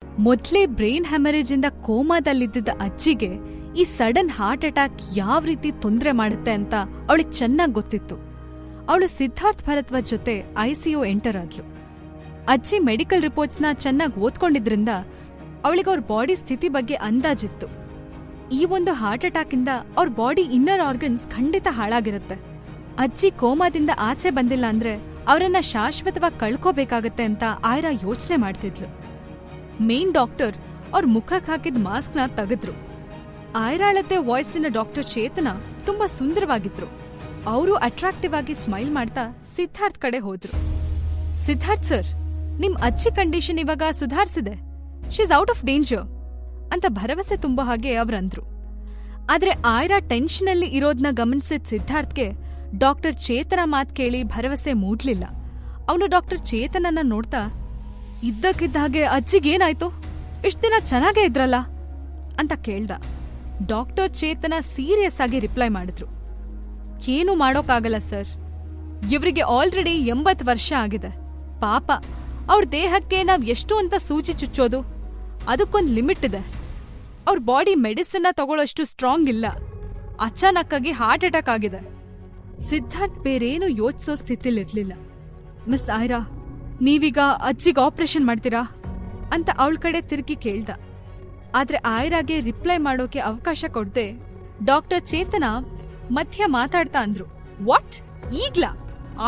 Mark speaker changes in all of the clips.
Speaker 1: ಮೊದ್ಲೇ brain haemorrhage ಇಂದ ಕೋಮಾದಲ್ಲಿದ್ದ ಅಜ್ಜಿಗೆ ಈ ಸಡನ್ ಹಾರ್ಟ್ ಅಟ್ಯಾಕ್ ಯಾವ ರೀತಿ ತೊಂದರೆ ಮಾಡುತ್ತೆ ಅಂತ ಅವಳಿಗೆ ಚೆನ್ನಾಗಿ ಗೊತ್ತಿತ್ತು. ಅವಳು ಸಿದ್ಧಾರ್ಥ್ ಭರದ್ವಾಜ್ ಜೊತೆ ಐಸಿಯು ಎಂಟರ್ ಆದ್ಲು. ಅಜ್ಜಿ ಮೆಡಿಕಲ್ ರಿಪೋರ್ಟ್ಸ್ನ ಚೆನ್ನಾಗಿ ಓದ್ಕೊಂಡಿದ್ರಿಂದ ಅವಳಿಗೆ ಅವ್ರ ಬಾಡಿ ಸ್ಥಿತಿ ಬಗ್ಗೆ ಅಂದಾಜಿತ್ತು. ಈ ಒಂದು ಹಾರ್ಟ್ ಅಟ್ಯಾಕ್ ಇಂದ ಅವ್ರ ಬಾಡಿ ಇನ್ನರ್ ಆರ್ಗನ್ಸ್ ಖಂಡಿತ ಹಾಳಾಗಿರುತ್ತೆ. ಅಜ್ಜಿ ಕೋಮಾದಿಂದ ಆಚೆ ಬಂದಿಲ್ಲ ಅಂದ್ರೆ ಅವರನ್ನ ಶಾಶ್ವತವಾಗಿ ಕಳ್ಕೋಬೇಕಾಗತ್ತೆ ಅಂತ ಆಯ್ರಾ ಯೋಚನೆ ಮಾಡ್ತಿದ್ಲು. ಮೇನ್ ಡಾಕ್ಟರ್ ಅವ್ರ ಮುಖಕ್ಕೆ ಹಾಕಿದ ಮಾಸ್ಕ್ನ ತೆಗೆದ್ರು. ಆಯ್ರಾಳದ್ದೇ ವಾಯ್ಸಿನ ಡಾಕ್ಟರ್ ಚೇತನ ತುಂಬಾ ಸುಂದರವಾಗಿದ್ರು. ಅವರು ಅಟ್ರಾಕ್ಟಿವ್ ಆಗಿ ಸ್ಮೈಲ್ ಮಾಡ್ತಾ ಸಿದ್ಧಾರ್ಥ್ ಕಡೆ ಹೋದ್ರು. ಸಿದ್ಧಾರ್ಥ್ ಸರ್, ನಿಮ್ ಅಜ್ಜಿ ಕಂಡೀಷನ್ ಇವಾಗ ಸುಧಾರಿಸಿದೆ, she is out of danger ಅಂತ ಭರವಸೆ ತುಂಬೋ ಹಾಗೆ ಅವ್ರಂದ್ರು. ಆದ್ರೆ ಆಯ್ರಾ ಟೆನ್ಷನ್ ಅಲ್ಲಿ ಇರೋದ್ನ ಗಮನಿಸಿದ ಸಿದ್ಧಾರ್ಥ್ಗೆ ಡಾಕ್ಟರ್ ಚೇತನ ಮಾತ್ ಕೇಳಿ ಭರವಸೆ ಮೂಡ್ಲಿಲ್ಲ. ಅವನು ಡಾಕ್ಟರ್ ಚೇತನನ್ನ ನೋಡ್ತಾ, ಇದ್ದಕ್ಕಿದ್ದ ಹಾಗೆ ಅಜ್ಜಿಗೇನಾಯ್ತು, ಇಷ್ಟ ದಿನ ಚೆನ್ನಾಗೇ ಇದ್ರಲ್ಲ ಅಂತ ಕೇಳ್ದ. ಡಾಕ್ಟರ್ ಚೇತನ ಸೀರಿಯಸ್ ಆಗಿ ರಿಪ್ಲೈ ಮಾಡಿದ್ರು, ಏನೂ ಮಾಡೋಕ್ಕಾಗಲ್ಲ ಸರ್, ಇವ್ರಿಗೆ ಆಲ್ರೆಡಿ 80 ವರ್ಷ ಆಗಿದೆ. ಪಾಪ ಅವ್ರ ದೇಹಕ್ಕೆ ನಾವ್ ಎಷ್ಟು ಅಂತ ಸೂಜಿ ಚುಚ್ಚೋದು, ಅದಕ್ಕೊಂದ್ ಲಿಮಿಟ್ ಇದೆ. ಅವ್ರ ಬಾಡಿ ಮೆಡಿಸಿನ್ನ ತಗೊಳ್ಳೋಷ್ಟು ಸ್ಟ್ರಾಂಗ್ ಇಲ್ಲ. ಅಚಾನಕ್ಕಾಗಿ ಹಾರ್ಟ್ ಅಟ್ಯಾಕ್ ಆಗಿದೆ. ಸಿದ್ಧಾರ್ಥ್ ಬೇರೇನು ಯೋಚಿಸೋ ಸ್ಥಿತಿಲಿರ್ಲಿಲ್ಲ. ಮಿಸ್ ಆಯ್ರಾ, ನೀವೀಗ ಅಜ್ಜಿಗೆ ಆಪರೇಷನ್ ಮಾಡ್ತೀರಾ ಅಂತ ಅವಳ ಕಡೆ ತಿರುಗಿ ಕೇಳ್ದ. ಆದ್ರೆ ಆಯ್ರಾಗೆ ರಿಪ್ಲೈ ಮಾಡೋಕೆ ಅವಕಾಶ ಕೊಡ್ದೆ ಡಾಕ್ಟರ್ ಚೇತನ ಮಧ್ಯ ಮಾತಾಡ್ತಾ ಅಂದ್ರು, ವಾಟ್, ಈಗ್ಲಾ?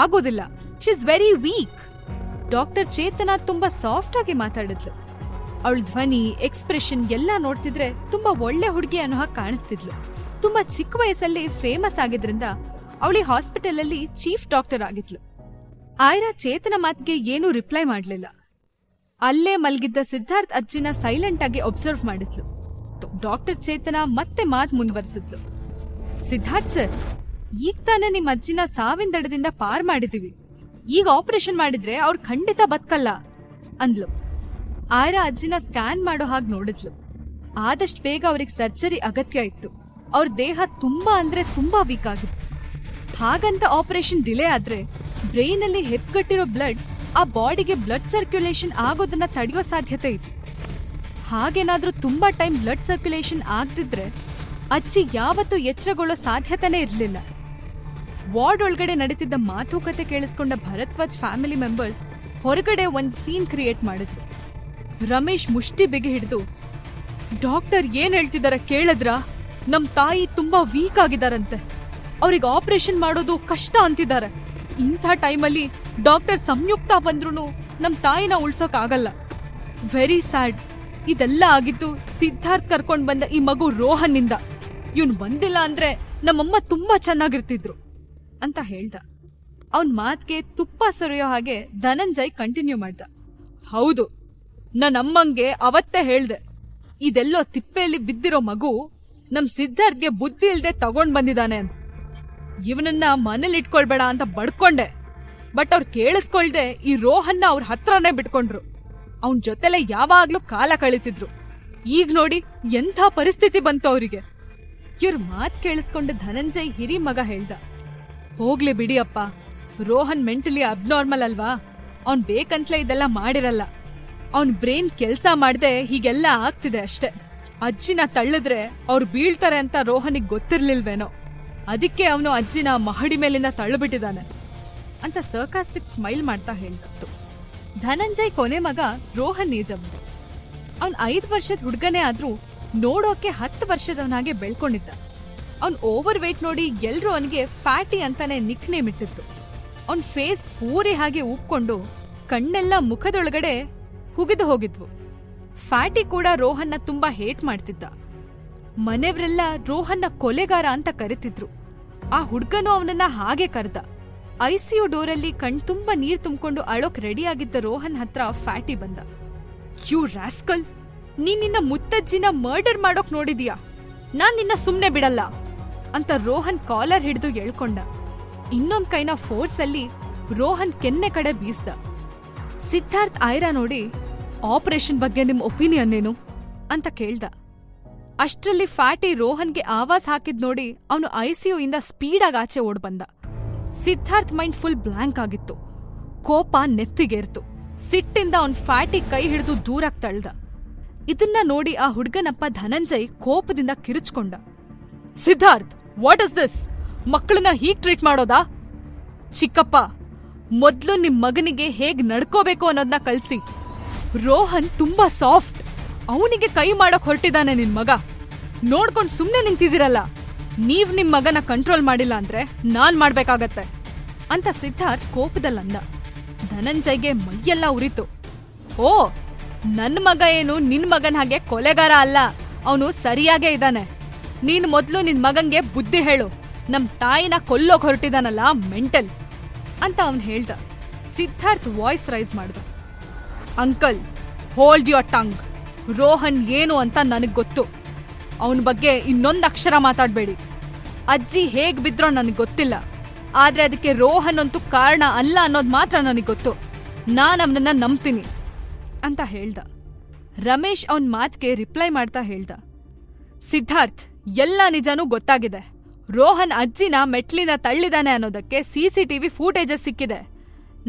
Speaker 1: ಆಗೋದಿಲ್ಲ, she is very weak. Doctor Chetana ತುಂಬಾ ಸಾಫ್ಟ್ ಆಗಿ ಮಾತಾಡಿದ್ಲು. ಅವಳ ಧ್ವನಿ, ಎಕ್ಸ್ಪ್ರೆಷನ್ ಎಲ್ಲ ನೋಡ್ತಿದ್ರೆ ತುಂಬಾ ಒಳ್ಳೆ ಹುಡುಗಿ ಅನ್ನೋ ಹಾಗೆ ಕಾಣಿಸ್ತಿದ್ಲು. ತುಂಬಾ ಚಿಕ್ಕ ವಯಸ್ಸಲ್ಲಿ ಫೇಮಸ್ ಆಗಿದ್ರಿಂದ ಅವಳಿ ಹಾಸ್ಪಿಟಲ್ ಅಲ್ಲಿ ಚೀಫ್ ಡಾಕ್ಟರ್ ಆಗಿದ್ಲು. ಆಯ್ರಾ ಚೇತನ ಮಾತಿಗೆ ಏನೂ ರಿಪ್ಲೈ ಮಾಡ್ಲಿಲ್ಲ. ಅಲ್ಲೇ ಮಲ್ಗಿದ್ದ ಸಿದ್ಧಾರ್ಥ್ ಅಜ್ಜಿನ ಸೈಲೆಂಟ್ ಆಗಿ ಒಬ್ಸರ್ವ್ ಮಾಡಿದ್ಲು. ಡಾಕ್ಟರ್ ಚೇತನ ಮತ್ತೆ ಮಾತ್ ಮುಂದುವರಿಸಿದ್ಲು, ಸಿದ್ಧಾರ್ಥ್ ಸರ್, ಈಗ ತಾನೇ ನಿಮ್ ಅಜ್ಜಿನ ಸಾವಿನ ದಡದಿಂದ ಪಾರ್ ಮಾಡಿದೀವಿ. ಈಗ ಆಪರೇಷನ್ ಮಾಡಿದ್ರೆ ಅವ್ರು ಖಂಡಿತ ಬದುಕಲ್ಲ ಅಂದ್ಲು. ಆಯ್ರಾ ಅಜ್ಜಿನ ಸ್ಕ್ಯಾನ್ ಮಾಡೋ ಹಾಗೆ ನೋಡಿದ್ಲು. ಆದಷ್ಟು ಬೇಗ ಅವ್ರಿಗೆ ಸರ್ಜರಿ ಅಗತ್ಯ ಇತ್ತು. ಅವ್ರ ದೇಹ ತುಂಬಾ ಅಂದ್ರೆ ತುಂಬಾ ವೀಕ್ ಆಗಿತ್ತು. ಹಾಗಂತ ಆಪರೇಷನ್ ಡಿಲೇ ಆದ್ರೆ ಬ್ರೈನ್ ಅಲ್ಲಿ ಹೆಪ್ಗಟ್ಟಿರೋ ಬ್ಲಡ್ ಆ ಬಾಡಿಗೆ ಬ್ಲಡ್ ಸರ್ಕ್ಯುಲೇಷನ್ ಆಗೋದನ್ನ ತಡೆಯೋ ಸಾಧ್ಯತೆ ಇತ್ತು. ಹಾಗೇನಾದ್ರೂ ತುಂಬಾ ಟೈಮ್ ಬ್ಲಡ್ ಸರ್ಕ್ಯುಲೇಷನ್ ಆಗದಿದ್ರೆ ಅಜ್ಜಿ ಯಾವತ್ತೂ ಎಚ್ಚರಗೊಳ್ಳೋ ಸಾಧ್ಯತೆನೇ ಇರಲಿಲ್ಲ. ವಾರ್ಡ್ ಒಳಗಡೆ ನಡೀತಿದ್ದ ಮಾತುಕತೆ ಕೇಳಿಸ್ಕೊಂಡ ಭರದ್ವಾಜ್ ಫ್ಯಾಮಿಲಿ ಮೆಂಬರ್ಸ್ ಹೊರಗಡೆ ಒಂದ್ ಸೀನ್ ಕ್ರಿಯೇಟ್ ಮಾಡಿದ್ರು. ರಮೇಶ್ ಮುಷ್ಟಿ ಬಿಗಿ ಹಿಡಿದು, ಡಾಕ್ಟರ್ ಏನ್ ಹೇಳ್ತಿದಾರೆ ಕೇಳಿದ್ರಾ? ನಮ್ ತಾಯಿ ತುಂಬಾ ವೀಕ್ ಆಗಿದಾರಂತೆ, ಅವ್ರಿಗೆ ಆಪರೇಷನ್ ಮಾಡೋದು ಕಷ್ಟ ಅಂತಿದ್ದಾರೆ. ಇಂಥ ಟೈಮಲ್ಲಿ ಡಾಕ್ಟರ್ ಸಂಯುಕ್ತ ಬಂದ್ರೂ ನಮ್ ತಾಯಿನ ಉಳ್ಸೋಕ್ ಆಗಲ್ಲ. Very sad. ಇದೆಲ್ಲ ಆಗಿದ್ದು ಸಿದ್ಧಾರ್ಥ್ ಕರ್ಕೊಂಡ್ ಬಂದ ಈ ಮಗು ರೋಹನ್ನಿಂದ. ಇವ್ನು ಬಂದಿಲ್ಲ ಅಂದ್ರೆ ನಮ್ಮಮ್ಮ ತುಂಬಾ ಚೆನ್ನಾಗಿರ್ತಿದ್ರು ಅಂತ ಹೇಳ್ದ. ಅವನ್ ಮಾತ್ಗೆ ತುಪ್ಪ ಸರಿಯೋ ಹಾಗೆ ಧನಂಜಯ್ ಕಂಟಿನ್ಯೂ ಮಾಡ್ದ, ಹೌದು, ನನ್ನಮ್ಮಂಗೆ ಅವತ್ತೇ ಹೇಳ್ದೆ, ಇದೆಲ್ಲೋ ತಿಪ್ಪೆಯಲ್ಲಿ ಬಿದ್ದಿರೋ ಮಗು ನಮ್ ಸಿದ್ಧಾರ್ಥ್ಗೆ ಬುದ್ಧಿ ಇಲ್ದೆ ತಗೊಂಡ್ ಬಂದಿದ್ದಾನೆ ಅಂತ. ಇವನನ್ನ ಮನೇಲಿ ಇಟ್ಕೊಳ್ಬೇಡ ಅಂತ ಬಡ್ಕೊಂಡೆ. ಬಟ್ ಅವ್ರು ಕೇಳಿಸ್ಕೊಳ್ದೆ ಈ ರೋಹನ್ನ ಅವ್ರ ಹತ್ರನೇ ಬಿಟ್ಕೊಂಡ್ರು. ಅವನ್ ಜೊತೆಲೆ ಯಾವಾಗ್ಲೂ ಕಾಲ ಕಳೀತಿದ್ರು. ಈಗ ನೋಡಿ ಎಂಥ ಪರಿಸ್ಥಿತಿ ಬಂತು ಅವರಿಗೆ. ಇವ್ರ ಮಾತ್ ಕೇಳಿಸ್ಕೊಂಡ ಧನಂಜಯ್ ಹಿರಿ ಮಗ ಹೇಳ್ದ, ಹೋಗ್ಲಿ ಬಿಡಿ ಅಪ್ಪ, ರೋಹನ್ ಮೆಂಟಲಿ ಅಬ್ನಾರ್ಮಲ್ ಅಲ್ವಾ, ಅವ್ನ್ ಬೇಕಂತಲೇ ಇದೆಲ್ಲ ಮಾಡಿರಲ್ಲ. ಅವ್ನ್ ಬ್ರೈನ್ ಕೆಲ್ಸ ಮಾಡ್ದೆ ಹೀಗೆಲ್ಲ ಆಗ್ತಿದೆ ಅಷ್ಟೆ. ಅಜ್ಜಿನ ತಳ್ಳಿದ್ರೆ ಅವ್ರು ಬೀಳ್ತಾರೆ ಅಂತ ರೋಹನಿಗೆ ಗೊತ್ತಿರ್ಲಿಲ್ವೇನೋ, ಅದಕ್ಕೆ ಅವನು ಅಜ್ಜಿನ ಮಹಡಿ ಮೇಲಿಂದ ತಳ್ಳಿಬಿಟ್ಟಿದ್ದಾನೆ ಅಂತ ಸರ್ಕಾಸ್ಟಿಕ್ ಸ್ಮೈಲ್ ಮಾಡ್ತಾ ಹೇಳ್ತು. ಧನಂಜಯ್ ಕೊನೆ ಮಗ ರೋಹನ್ ಏಜವ್ನು. ಅವ್ನ್ 5 ವರ್ಷದ ಹುಡ್ಗನೇ ಆದ್ರೂ ನೋಡೋಕೆ 10 ವರ್ಷದವನಾಗೆ ಬೆಳ್ಕೊಂಡಿದ್ದ. ಅವ್ನ್ ಓವರ್ ವೇಟ್ ನೋಡಿ ಎಲ್ರೂ ಅವನಿಗೆ ಫ್ಯಾಟಿ ಅಂತಾನೆ ನಿಕ್ ನೇಮ್ ಇಟ್ಟಿದ್ರು. ಅವ್ನ್ ಫೇಸ್ ಪೂರಿ ಹಾಗೆ ಉಪ್ಕೊಂಡು ಕಣ್ಣೆಲ್ಲ ಮುಖದೊಳಗಡೆ ಹುಗಿದು ಹೋಗಿದ್ವು. ಫ್ಯಾಟಿ ಕೂಡ ರೋಹನ್ನ ತುಂಬಾ ಹೇಟ್ ಮಾಡ್ತಿದ್ದ. ಮನೆಯವರೆಲ್ಲ ರೋಹನ್ನ ಕೊಲೆಗಾರ ಅಂತ ಕರಿತಿದ್ರು. ಆ ಹುಡ್ಗನೂ ಅವನನ್ನ ಹಾಗೆ ಕರೆದ. ಐಸಿಯು ಡೋರಲ್ಲಿ ಕಣ್ತುಂಬ ನೀರ್ ತುಂಬಿಕೊಂಡು ಅಳೋಕ್ ರೆಡಿ ಆಗಿದ್ದ ರೋಹನ್ ಹತ್ರ ಫ್ಯಾಟಿ ಬಂದ. ಯು ರಾಸ್ಕಲ್, ನೀನ್ ನಿನ್ನ ಮುತ್ತಜ್ಜಿನ ಮರ್ಡರ್ ಮಾಡೋಕ್ ನೋಡಿದೀಯಾ? ನಾನ್ ನಿನ್ನ ಸುಮ್ನೆ ಬಿಡಲ್ಲ ಅಂತ ರೋಹನ್ ಕಾಲರ್ ಹಿಡಿದು ಎಳ್ಕೊಂಡ. ಇನ್ನೊಂದ್ ಕೈನ ಫೋರ್ಸ್ ಅಲ್ಲಿ ರೋಹನ್ ಕೆನ್ನೆ ಕಡೆ ಬೀಸ್ದ. ಸಿದ್ಧಾರ್ಥ್ ಆಯ್ರಾ ನೋಡಿ, ಆಪರೇಷನ್ ಬಗ್ಗೆ ನಿಮ್ ಒಪಿನಿಯನ್ ಏನು ಅಂತ ಕೇಳ್ದ. ಅಷ್ಟ್ರಲ್ಲಿ ಫ್ಯಾಟಿ ರೋಹನ್ಗೆ ಆವಾಜ್ ಹಾಕಿದ್ ನೋಡಿ ಅವನು ಐಸಿಯು ಇಂದ ಸ್ಪೀಡಾಗಿ ಆಚೆ ಓಡ್ ಬಂದ. ಸಿದ್ಧಾರ್ಥ್ ಮೈಂಡ್ ಫುಲ್ ಬ್ಲಾಂಕ್ ಆಗಿತ್ತು. ಕೋಪ ನೆತ್ತಿಗೇರ್ತು. ಸಿಟ್ಟಿಂದ ಅವನ್ ಫ್ಯಾಟಿ ಕೈ ಹಿಡಿದು ದೂರಕ್ಕೆ ತಳ್ದ. ಇದನ್ನ ನೋಡಿ ಆ ಹುಡ್ಗನಪ್ಪ ಧನಂಜಯ್ ಕೋಪದಿಂದ ಕಿರುಚ್ಕೊಂಡ. Siddharth, what is this? ಮಕ್ಕಳನ್ನ ಹೀಗ್ ಟ್ರೀಟ್ ಮಾಡೋದಾ? ಚಿಕ್ಕಪ್ಪ, ಮೊದ್ಲು ನಿಮ್ ಮಗನಿಗೆ ಹೇಗ್ ನಡ್ಕೋಬೇಕು ಅನ್ನೋದನ್ನ ಕಲ್ಸಿ. ರೋಹನ್ ತುಂಬಾ ಸಾಫ್ಟ್, ಅವನಿಗೆ ಕೈ ಮಾಡಕ್ ಹೊರಟಿದ್ದಾನೆ ನಿನ್ ಮಗ. ನೋಡ್ಕೊಂಡ್ ಸುಮ್ನೆ ನಿಂತಿದ್ದೀರಲ್ಲ. ನೀವ್ ನಿಮ್ ಮಗನ ಕಂಟ್ರೋಲ್ ಮಾಡಿಲ್ಲ ಅಂದ್ರೆ ನಾನ್ ಮಾಡ್ಬೇಕಾಗತ್ತೆ ಅಂತ ಸಿದ್ಧಾರ್ಥ್ ಕೋಪದಲ್ಲಂದ. ಧನಂಜಯ್ಗೆ ಮೈಯೆಲ್ಲ ಉರಿತು. ಓ, ನನ್ ಮಗ ಏನು ನಿನ್ ಮಗನ್ ಹಾಗೆ ಕೊಲೆಗಾರ ಅಲ್ಲ, ಅವನು ಸರಿಯಾಗೇ ಇದ್ದಾನೆ. ನೀನ್ ಮೊದ್ಲು ನಿನ್ ಮಗಂಗೆ ಬುದ್ಧಿ ಹೇಳು. ನಮ್ ತಾಯಿನ ಕೊಲ್ಲೋಕ್ ಹೊರಟಿದಾನಲ್ಲ, ಮೆಂಟಲ್ ಅಂತ ಅವನ್ ಹೇಳ್ದ. ಸಿದ್ಧಾರ್ಥ್ ವಾಯ್ಸ್ ರೈಸ್ ಮಾಡ್ದ. Uncle, hold your tongue. Rohan ಏನು ಅಂತ ನನಗ್ ಗೊತ್ತು. ಅವನ ಬಗ್ಗೆ ಇನ್ನೊಂದ್ ಅಕ್ಷರ ಮಾತಾಡ್ಬೇಡಿ. ಅಜ್ಜಿ ಹೇಗ್ ಬಿದ್ರೋ ನನಗ್ ಗೊತ್ತಿಲ್ಲ, ಆದ್ರೆ ಅದಕ್ಕೆ ರೋಹನ್ ಅಂತೂ ಕಾರಣ ಅಲ್ಲ ಅನ್ನೋದ್ ಮಾತ್ರ ನನಗ್ ಗೊತ್ತು. ನಾನ್ ಅವನನ್ನ ನಂಬ್ತೀನಿ ಅಂತ ಹೇಳ್ದ. ರಮೇಶ್ ಅವನ್ ಮಾತ್ಗೆ ರಿಪ್ಲೈ ಮಾಡ್ತಾ ಹೇಳ್ದ. ಸಿದ್ಧಾರ್ಥ್, ಎಲ್ಲ ನಿಜನೂ ಗೊತ್ತಾಗಿದೆ. ರೋಹನ್ ಅಜ್ಜಿನ ಮೆಟ್ಲಿಂದ ತಳ್ಳಿದಾನೆ ಅನ್ನೋದಕ್ಕೆ CCTV ಫೂಟೇಜಸ್ ಸಿಕ್ಕಿದೆ.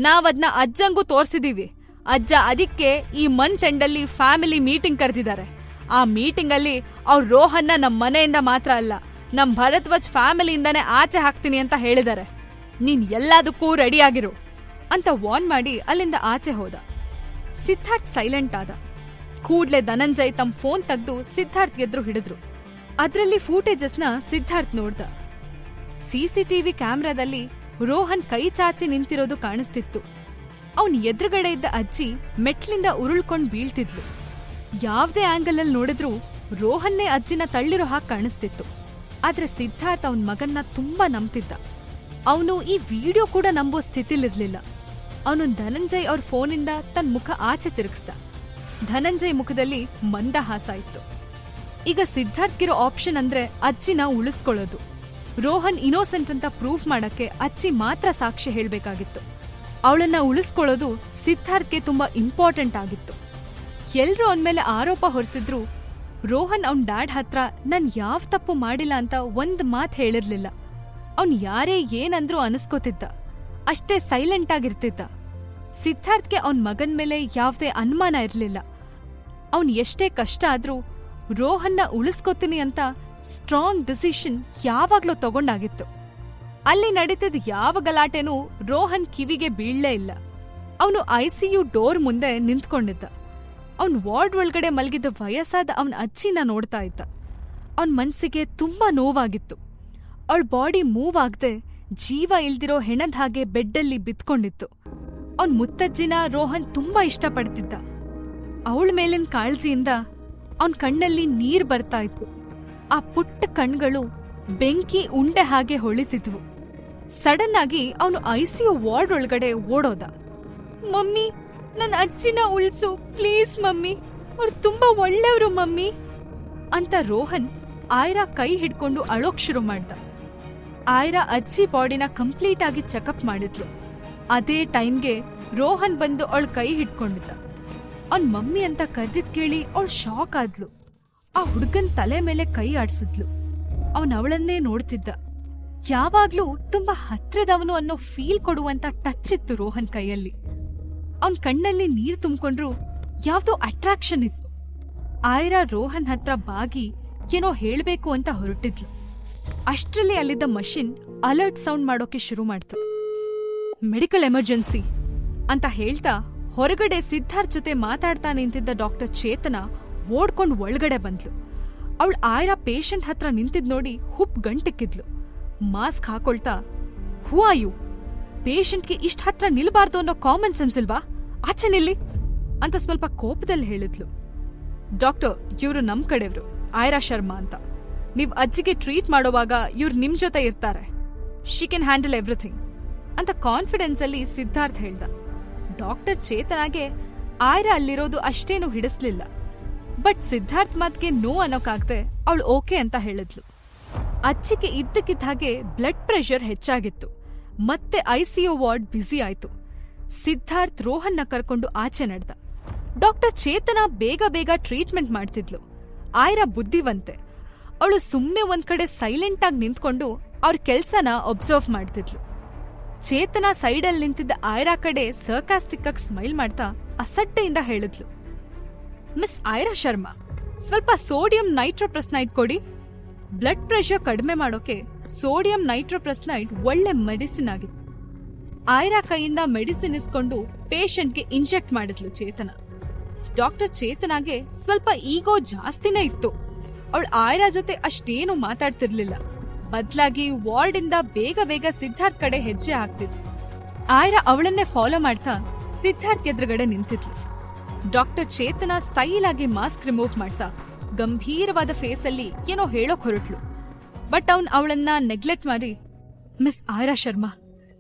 Speaker 1: ನಾವದ್ನ ಅಜ್ಜಂಗೂ ತೋರ್ಸಿದೀವಿ. ಅಜ್ಜ ಅದಕ್ಕೆ ಈ ಮಂತ್ ಎಂಡಲ್ಲಿ ಫ್ಯಾಮಿಲಿ ಮೀಟಿಂಗ್ ಕರೆದಿದ್ದಾರೆ. ಆ ಮೀಟಿಂಗ್ ಅಲ್ಲಿ ಅವ್ರು ರೋಹನ್ನ ನಮ್ ಮನೆಯಿಂದ ಮಾತ್ರ ಅಲ್ಲ, ನಮ್ ಭರದ್ವಾಜ್ ಫ್ಯಾಮಿಲಿಯಿಂದಾನೇ ಆಚೆ ಹಾಕ್ತೀನಿ ಅಂತ ಹೇಳಿದ್ದಾರೆ. ನೀನ್ ಎಲ್ಲದಕ್ಕೂ ರೆಡಿಯಾಗಿರು ಅಂತ ವಾರ್ನ್ ಮಾಡಿ ಅಲ್ಲಿಂದ ಆಚೆ ಹೋದ. ಸಿದ್ಧಾರ್ಥ್ ಸೈಲೆಂಟ್ ಆದ. ಕೂಡ್ಲೆ ಧನಂಜಯ್ ತಮ್ಮ ಫೋನ್ ತೆಗ್ದು ಸಿದ್ಧಾರ್ಥ್ ಎದುರು ಹಿಡಿದ್ರು. ಅದ್ರಲ್ಲಿ ಫೂಟೇಜಸ್ನ ಸಿದ್ಧಾರ್ಥ್ ನೋಡ್ದ. CCTV ಕ್ಯಾಮ್ರಾದಲ್ಲಿ ರೋಹನ್ ಕೈ ಚಾಚಿ ನಿಂತಿರೋದು ಕಾಣಿಸ್ತಿತ್ತು. ಅವನ್ ಎದುರುಗಡೆ ಇದ್ದ ಅಜ್ಜಿ ಮೆಟ್ಲಿಂದ ಉರುಳ್ಕೊಂಡ್ ಬೀಳ್ತಿದ್ಲು. ಯಾವ್ದೇ ಆಂಗಲ್ ಅಲ್ಲಿ ನೋಡಿದ್ರೂ ರೋಹನ್ನೇ ಅಜ್ಜಿನ ತಳ್ಳಿರೋ ಹಾಗೆ ಕಾಣಿಸ್ತಿತ್ತು. ಆದ್ರೆ ಸಿದ್ಧಾರ್ಥ್ ಅವನ್ ಮಗನ್ನ ತುಂಬಾ ನಂಬ್ತಿದ್ದ. ಅವನು ಈ ವಿಡಿಯೋ ಕೂಡ ನಂಬೋ ಸ್ಥಿತಿಲಿರ್ಲಿಲ್ಲ. ಅವನು ಧನಂಜಯ್ ಅವ್ರ ಫೋನಿಂದ ತನ್ನ ಮುಖ ಆಚೆ ತಿರುಗಿಸ್ದ. ಧನಂಜಯ್ ಮುಖದಲ್ಲಿ ಮಂದಹಾಸ ಇತ್ತು. ಈಗ ಸಿದ್ಧಾರ್ಥ್ಗಿರೋ ಆಪ್ಷನ್ ಅಂದ್ರೆ ಅಜ್ಜಿನ ಉಳಿಸ್ಕೊಳ್ಳೋದು. ರೋಹನ್ ಇನೋಸೆಂಟ್ ಅಂತ ಪ್ರೂಫ್ ಮಾಡಕ್ಕೆ ಅಜ್ಜಿ ಮಾತ್ರ ಸಾಕ್ಷಿ ಹೇಳ್ಬೇಕಾಗಿತ್ತು. ಅವಳನ್ನ ಉಳಿಸ್ಕೊಳ್ಳೋದು ಸಿದ್ಧಾರ್ಥ್ಗೆ ತುಂಬಾ ಇಂಪಾರ್ಟೆಂಟ್ ಆಗಿತ್ತು. ಎಲ್ರೂ ಅವನ್ ಮೇಲೆ ಆರೋಪ ಹೊರಿಸಿದ್ರು ರೋಹನ್ ಅವನ್ ಡ್ಯಾಡ್ ಹತ್ರ ನಾನ್ ಯಾವ್ ತಪ್ಪು ಮಾಡಿಲ್ಲ ಅಂತ ಒಂದ್ ಮಾತ್ ಹೇಳಿರ್ಲಿಲ್ಲ. ಅವನ್ ಯಾರೇ ಏನಂದ್ರೂ ಅನಿಸ್ಕೋತಿದ್ದ, ಅಷ್ಟೇ ಸೈಲೆಂಟ್ ಆಗಿರ್ತಿದ್ದ. ಸಿದ್ಧಾರ್ಥ್ಗೆ ಅವನ್ ಮಗನ್ ಮೇಲೆ ಯಾವ್ದೇ ಅನುಮಾನ ಇರ್ಲಿಲ್ಲ. ಅವನ್ ಎಷ್ಟೇ ಕಷ್ಟ ಆದ್ರೂ ರೋಹನ್ನ ಉಳಿಸ್ಕೋತೀನಿ ಅಂತ ಸ್ಟ್ರಾಂಗ್ ಡಿಸಿಷನ್ ಯಾವಾಗ್ಲೂ ತಗೊಂಡಾಗಿತ್ತು. ಅಲ್ಲಿ ನಡೀತಿದ್ ಯಾವ ಗಲಾಟೆನೂ ರೋಹನ್ ಕಿವಿಗೆ ಬೀಳಲೇ ಇಲ್ಲ. ಅವನು ICU ಡೋರ್ ಮುಂದೆ ನಿಂತ್ಕೊಂಡಿದ್ದ. ಅವನ್ ವಾರ್ಡ್ ಒಳಗಡೆ ಮಲಗಿದ್ದ ವಯಸ್ಸಾದ ಅವನ್ ಅಜ್ಜಿನ ನೋಡ್ತಾ ಇದ್ದ. ಅವನ್ ಮನ್ಸಿಗೆ ತುಂಬಾ ನೋವಾಗಿತ್ತು. ಅವಳ ಬಾಡಿ ಮೂವ್ ಆಗದೆ ಜೀವ ಇಲ್ದಿರೋ ಹೆಣದ ಹಾಗೆ ಬೆಡ್ಡಲ್ಲಿ ಬಿತ್ಕೊಂಡಿತ್ತು. ಅವನ್ ಮುತ್ತಜ್ಜಿನ ರೋಹನ್ ತುಂಬಾ ಇಷ್ಟಪಡ್ತಿದ್ದ. ಅವಳ ಮೇಲಿನ ಕಾಳಜಿಯಿಂದ ಅವನ್ ಕಣ್ಣಲ್ಲಿ ನೀರ್ ಬರ್ತಾ ಇತ್ತು. ಆ ಪುಟ್ಟ ಕಣ್ಗಳು ಬೆಂಕಿ ಉಂಡೆ ಹಾಗೆ ಹೊಳಿತಿದ್ವು. ಸಡನ್ ಆಗಿ ಅವನು ICU ವಾರ್ಡ್ ಒಳಗಡೆ ಓಡೋದ. ಮಮ್ಮಿ, ನನ್ನ ಅಜ್ಜಿನ ಉಳ್ಸು ಪ್ಲೀಸ್ ಮಮ್ಮಿ, ಅವ್ರು ತುಂಬಾ ಒಳ್ಳೆಯವರು ಮಮ್ಮಿ ಅಂತ ರೋಹನ್ ಆಯ್ರಾ ಕೈ ಹಿಡ್ಕೊಂಡು ಅಳೋಕ್ ಶುರು ಮಾಡ್ದ. ಆಯ್ರಾ ಅಜ್ಜಿ ಬಾಡಿನ ಕಂಪ್ಲೀಟ್ ಆಗಿ ಚೆಕಪ್ ಮಾಡಿದ್ಲು. ಅದೇ ಟೈಮ್ಗೆ ರೋಹನ್ ಬಂದು ಅವಳ ಕೈ ಹಿಡ್ಕೊಂಡಿದ್ದ. ಅವನ್ ಮಮ್ಮಿ ಅಂತ ಕರ್ದಿದ್ ಕೇಳಿ ಅವಳು ಶಾಕ್ ಆದ್ಲು. ಆ ಹುಡ್ಗನ್ ತಲೆ ಮೇಲೆ ಕೈ ಆಡ್ಸಿದ್ಲು. ಅವನ್ ಅವಳನ್ನೇ ನೋಡ್ತಿದ್ದ. ಯಾವಾಗ್ಲೂ ತುಂಬಾ ಹತ್ರದವನು ಅನ್ನೋ ಫೀಲ್ ಕೊಡುವಂತ ಟಚ್ ಇತ್ತು ರೋಹನ್ ಕೈಯಲ್ಲಿ. ಅವನ್ ಕಣ್ಣಲ್ಲಿ ನೀರ್ ತುಂಬಿಕೊಂಡ್ರು ಯಾವ್ದೋ ಅಟ್ರಾಕ್ಷನ್ ಇತ್ತು. ಆಯ್ರಾ ರೋಹನ್ ಹತ್ರ ಬಾಗಿ ಏನೋ ಹೇಳ್ಬೇಕು ಅಂತ ಹೊರಟಿದ್ಲು. ಅಷ್ಟ್ರಲ್ಲಿ ಅಲ್ಲಿದ್ದ ಮಷಿನ್ ಅಲರ್ಟ್ ಸೌಂಡ್ ಮಾಡೋಕೆ ಶುರು ಮಾಡ್ತು. ಮೆಡಿಕಲ್ ಎಮರ್ಜೆನ್ಸಿ ಅಂತ ಹೇಳ್ತಾ ಹೊರಗಡೆ ಸಿದ್ಧಾರ್ಥ್ ಜೊತೆ ಮಾತಾಡ್ತಾ ನಿಂತಿದ್ದ ಡಾಕ್ಟರ್ ಚೇತನ ಓಡ್ಕೊಂಡ್ ಒಳಗಡೆ ಬಂದ್ಲು. ಅವಳು ಆಯ್ರಾ ಪೇಷಂಟ್ ಹತ್ರ ನಿಂತಿದ್ ನೋಡಿ ಹುಪ್ ಗಂಟಕ್ಕಿದ್ಲು. ಮಾಸ್ಕ್ ಹಾಕೊಳ್ತಾ, ಹೂ ಆರ್ ಯು? ಪೇಷಂಟ್ಗೆ ಇಷ್ಟ ಹತ್ರ ನಿಲ್ಬಾರ್ದು ಅನ್ನೋ ಕಾಮನ್ ಸೆನ್ಸ್ ಇಲ್ವಾ? ಆಚೆ ನಿಲ್ಲಿ ಅಂತ ಸ್ವಲ್ಪ ಕೋಪದಲ್ಲಿ ಹೇಳಿದ್ಲು. ಡಾಕ್ಟರ್, ಇವ್ರು ನಮ್ ಕಡೆಯವ್ರು, ಆಯ್ರಾ ಶರ್ಮಾ ಅಂತ. ನೀವ್ ಅಜ್ಜಿಗೆ ಟ್ರೀಟ್ ಮಾಡೋವಾಗ ಇವ್ರು ನಿಮ್ ಜೊತೆ ಇರ್ತಾರೆ. ಶಿ ಕ್ಯಾನ್ ಹ್ಯಾಂಡಲ್ ಎವ್ರಿಥಿಂಗ್ ಅಂತ ಕಾನ್ಫಿಡೆನ್ಸ್ ಅಲ್ಲಿ ಸಿದ್ಧಾರ್ಥ್ ಹೇಳ್ದ. ಡಾಕ್ಟರ್ ಚೇತನಾಗೆ ಆಯ್ರಾ ಅಲ್ಲಿರೋದು ಅಷ್ಟೇನು ಹಿಡಿಸ್ಲಿಲ್ಲ. ಬಟ್ ಸಿದ್ಧಾರ್ಥ್ ಮಾತ್ಗೆ ನೋ ಅನ್ನೋಕಾಗ್ದೆ ಅವಳು ಓಕೆ ಅಂತ ಹೇಳಿದ್ಲು. ಅಜ್ಜಿಗೆ ಇದ್ದಕ್ಕಿದ್ದ ಹಾಗೆ ಬ್ಲಡ್ ಪ್ರೆಷರ್ ಹೆಚ್ಚಾಗಿತ್ತು. ಮತ್ತೆ ICU ವಾರ್ಡ್ ಬ್ಯುಸಿ ಆಯ್ತು. ಸಿದ್ಧಾರ್ಥ್ ರೋಹನ್ನ ಕರ್ಕೊಂಡು ಆಚೆ ನಡೆದ. ಡಾಕ್ಟರ್ ಚೇತನ ಬೇಗ ಬೇಗ ಟ್ರೀಟ್ಮೆಂಟ್ ಮಾಡ್ತಿದ್ಲು. ಆಯ್ರಾ ಬುದ್ಧಿವಂತೆ. ಅವಳು ಸುಮ್ನೆ ಒಂದ್ ಕಡೆ ಸೈಲೆಂಟ್ ಆಗಿ ನಿಂತ್ಕೊಂಡು ಅವ್ರ ಕೆಲ್ಸನ ಒಬ್ಸರ್ವ್ ಮಾಡ್ತಿದ್ಲು. ಚೇತನ ಸೈಡಲ್ಲಿ ನಿಂತಿದ್ದ ಆಯ್ರಾ ಕಡೆ ಸರ್ಕಾಸ್ಟಿಕ್ ಆಗಿ ಸ್ಮೈಲ್ ಮಾಡ್ತಾ ಅಸಡ್ಡೆಯಿಂದ ಹೇಳಿದ್ಲು, ಮಿಸ್ ಐರಾ ಶರ್ಮಾ, ಸ್ವಲ್ಪ ಸೋಡಿಯಂ ನೈಟ್ರೋಪ್ರಸ್ನೈಡ್ ಕೊಡಿ. ಬ್ಲಡ್ ಪ್ರೆಷರ್ ಕಡಿಮೆ ಮಾಡೋಕೆ ಸೋಡಿಯಂ ನೈಟ್ರೋಪ್ರಸ್ನೈಡ್ ಒಳ್ಳೆ ಮೆಡಿಸಿನ್ ಆಗಿತ್ತು. ಐರಾ ಕೈಯಿಂದ ಮೆಡಿಸಿನ್ ಇಸ್ಕೊಂಡು ಪೇಷಂಟ್ಗೆ ಇಂಜೆಕ್ಟ್ ಮಾಡಿದ್ಲು ಚೇತನ. ಡಾಕ್ಟರ್ ಚೇತನಾಗೆ ಸ್ವಲ್ಪ ಈಗೋ ಜಾಸ್ತಿನೇ ಇತ್ತು. ಅವಳು ಐರಾ ಜೊತೆ ಅಷ್ಟೇನು ಮಾತಾಡ್ತಿರ್ಲಿಲ್ಲ. ಬದ್ಲಾಗಿ ವಾರ್ಡ್ ಇಂದ ಬೇಗ ಬೇಗ ಸಿದ್ಧಾರ್ಥ್ ಕಡೆ ಹೆಜ್ಜೆ ಹಾಕ್ತಿದ್ಲು. ಐರಾ ಅವಳನ್ನೇ ಫಾಲೋ ಮಾಡ್ತಾ ಸಿದ್ಧಾರ್ಥ್ ಎದುರುಗಡೆ ನಿಂತಿದ್ಲು. ಡಾಕ್ಟರ್ ಚೇತನ ಸ್ಟೈಲ್ ಆಗಿ ಮಾಸ್ಕ್ ರಿಮೂವ್ ಮಾಡ್ತಾ ಗಂಭೀರವಾದ ಫೇಸಲ್ಲಿ ಏನೋ ಹೇಳೋಕ್ ಹೊರಟ್ಲು. ಬಟ್ ಅವಳನ್ನ ನೆಗ್ಲೆಕ್ಟ್ ಮಾಡಿ, ಮಿಸ್ ಐರಾ ಶರ್ಮಾ,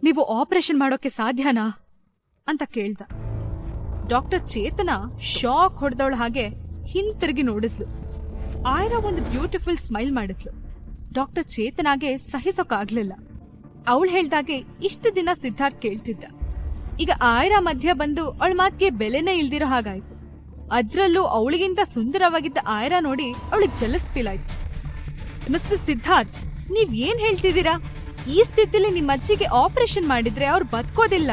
Speaker 1: ನೀವು ಆಪರೇಷನ್ ಮಾಡೋಕೆ ಸಾಧ್ಯನಾ ಅಂತ ಕೇಳ್ದ. ಡಾಕ್ಟರ್ ಚೇತನ ಶಾಕ್ ಹೊಡೆದವಳ ಹಾಗೆ ಹಿಂತಿರುಗಿ ನೋಡಿದ್ಲು. ಐರಾ ಒಂದು ಬ್ಯೂಟಿಫುಲ್ ಸ್ಮೈಲ್ ಮಾಡಿದ್ಲು. ಡಾಕ್ಟರ್ ಚೇತನಾಗೆ ಸಹಿಸೋಕಾಗ್ಲಿಲ್ಲ. ಅವಳು ಹೇಳ್ದಾಗೆ ಇಷ್ಟು ದಿನ ಸಿದ್ಧಾರ್ಥ್ ಕೇಳ್ತಿದ್ದ. ಈಗ ಐರಾ ಮಧ್ಯ ಬಂದು ಅವಳ ಮಾತಿಗೆ ಬೆಲೆನೇ ಇಲ್ದಿರೋ ಹಾಗಾಯ್ತು. ಅದ್ರಲ್ಲೂ ಅವಳಿಗಿಂತ ಸುಂದರವಾಗಿದ್ದ ಐರಾ ನೋಡಿ ಅವಳಿಗೆ ಜೆಲಸ್ ಫೀಲ್ ಆಯ್ತು. ಮಿಸ್ಟರ್ ಸಿದ್ಧಾರ್ಥ್, ನೀವ್ ಏನ್ ಹೇಳ್ತಿದ್ದೀರಾ? ಈ ಸ್ಥಿತಿಲಿ ನಿಮ್ಮ ಅಜ್ಜಿಗೆ ಆಪರೇಷನ್ ಮಾಡಿದ್ರೆ ಅವ್ರು ಬದುಕೋದಿಲ್ಲ.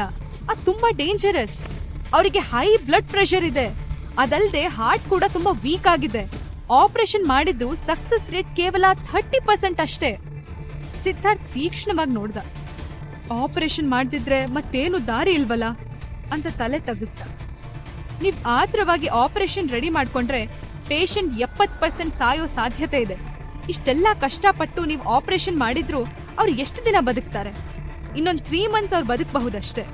Speaker 1: ಅದು ತುಂಬಾ ಡೇಂಜರಸ್. ಅವರಿಗೆ ಹೈ ಬ್ಲಡ್ ಪ್ರೆಷರ್ ಇದೆ. ಅದಲ್ಲದೆ ಹಾರ್ಟ್ ಕೂಡ ತುಂಬಾ ವೀಕ್ ಆಗಿದೆ. ಆಪರೇಷನ್ ಮಾಡಿದ್ರು ಸಕ್ಸಸ್ ರೇಟ್ ಕೇವಲ 30% ಅಷ್ಟೇ. ಸಿದ್ಧಾರ್ಥ್ ತೀಕ್ಷ್ಣವಾಗಿ ನೋಡ್ದ. ಆಪರೇಷನ್ ಮಾಡ್ದಿದ್ರೆ ಮತ್ತೇನು ದಾರಿ ಇಲ್ವಲ್ಲ ಅಂತ ತಲೆ ತಗ್ಗಿಸ್ದ. ನೀವ್ ಆತ್ರವಾಗಿ ಆಪರೇಷನ್ ರೆಡಿ ಮಾಡ್ಕೊಂಡ್ರೆ ಪೇಷಂಟ್ 70% ಸಾಯೋ ಸಾಧ್ಯತೆ ಇದೆ. ಇಷ್ಟೆಲ್ಲಾ ಕಷ್ಟಪಟ್ಟು ನೀವು ಆಪರೇಷನ್ ಮಾಡಿದ್ರು ಅವ್ರು ಎಷ್ಟು ದಿನ ಬದುಕ್ತಾರೆ? ಇನ್ನೊಂದು 3 months ಅವ್ರು ಬದುಕಬಹುದಷ್ಟೇ.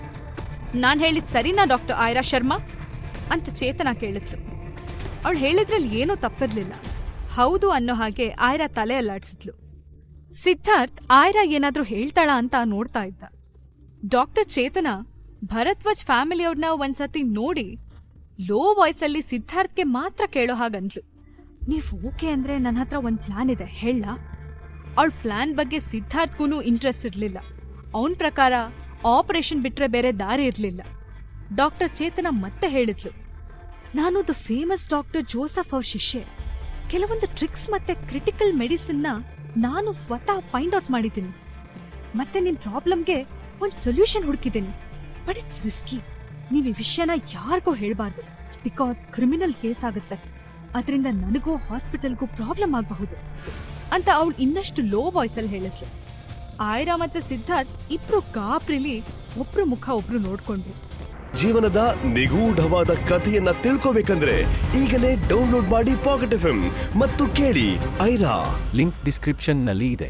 Speaker 1: ನಾನ್ ಹೇಳಿದ್ ಸರಿನಾ ಡಾಕ್ಟರ್ ಐರಾ ಶರ್ಮಾ ಅಂತ ಚೇತನ ಕೇಳಿದ್ಲು. ಅವಳು ಹೇಳಿದ್ರಲ್ಲಿ ಏನೂ ತಪ್ಪಿರ್ಲಿಲ್ಲ. ಹೌದು ಅನ್ನೋ ಹಾಗೆ ಐರಾ ತಲೆ ಅಲ್ಲಾಡ್ಸಿದ್ಲು. ಸಿದ್ಧಾರ್ಥ್ ಐರಾ ಏನಾದ್ರೂ ಹೇಳ್ತಾಳ ಅಂತ ನೋಡ್ತಾ ಇದ್ದ. ಡಾಕ್ಟರ್ ಚೇತನ ಭರದ್ವಾಜ್ ಫ್ಯಾಮಿಲಿಯವ್ರನ್ನ ಒಂದ್ಸತಿ ನೋಡಿ ಲೋ ವಾಯ್ಸಲ್ಲಿ ಸಿದ್ಧಾರ್ಥ್ಗೆ ಮಾತ್ರ ಕೇಳೋ ಹಾಗಂದ್ಲು. ನೀವ್ ಓಕೆ ಅಂದ್ರೆ ನನ್ನ ಹತ್ರ ಒಂದ್ ಪ್ಲಾನ್ ಇದೆ, ಹೇಳ. ಅವಳ ಪ್ಲಾನ್ ಬಗ್ಗೆ ಸಿದ್ಧಾರ್ಥ್ಗೂ ಇಂಟ್ರೆಸ್ಟ್ ಇರ್ಲಿಲ್ಲ. ಅವನ್ ಪ್ರಕಾರ ಆಪರೇಷನ್ ಬಿಟ್ರೆ ಬೇರೆ ದಾರಿ ಇರ್ಲಿಲ್ಲ. ಡಾಕ್ಟರ್ ಚೇತನ ಮತ್ತೆ ಹೇಳಿದ್ಲು, ನಾನು ದ ಫೇಮಸ್ ಡಾಕ್ಟರ್ ಜೋಸೆಫ್ ಅವ್ರ ಶಿಷ್ಯೆ. ಕೆಲವೊಂದು ಟ್ರಿಕ್ಸ್ ಮತ್ತೆ ಕ್ರಿಟಿಕಲ್ ಮೆಡಿಸಿನ್ನ ನಾನು ಸ್ವತಃ ಫೈಂಡ್ ಔಟ್ ಮಾಡಿದ್ದೀನಿ. ಮತ್ತೆ ನಿಮ್ ಪ್ರಾಬ್ಲಮ್ಗೆ ಒಂದ್ ಸೊಲ್ಯೂಷನ್ ಹುಡುಕಿದ್ದೀನಿ. But it's risky. ನೀವ್ ಈ ವಿಷಯನ ಯಾರಿಗೂ ಹೇಳ್ಬಾರ್ದು. ಬಿಕಾಸ್ ಕ್ರಿಮಿನಲ್ ಕೇಸ್ ಆಗುತ್ತೆ. ಅದರಿಂದ ನನಗೂ ಹಾಸ್ಪಿಟಲ್ಗೂ ಪ್ರಾಬ್ಲಮ್ ಆಗಬಹುದು ಅಂತ ಅವಳು ಇನ್ನಷ್ಟು ಲೋ ವಾಯ್ಸಲ್ಲಿ ಹೇಳಿದ್ಲು. ಐರಾ ಮತ್ತೆ ಸಿದ್ಧಾರ್ಥ್ ಇಬ್ರು ಗಾಬ್ರಿಲಿ ಒಬ್ರು ಮುಖ ಒಬ್ರು ನೋಡ್ಕೊಂಡ್ರು.
Speaker 2: ಜೀವನದ ನಿಗೂಢವಾದ ಕಥೆಯನ್ನ ತಿಳ್ಕೋಬೇಕಂದ್ರೆ ಈಗಲೇ ಡೌನ್ಲೋಡ್ ಮಾಡಿ ಪಾಕೆಟ್ FM ಮತ್ತು ಕೇಳಿ ಐರಾ.
Speaker 3: ಲಿಂಕ್ ಡಿಸ್ಕ್ರಿಪ್ಷನ್ ನಲ್ಲಿ ಇದೆ.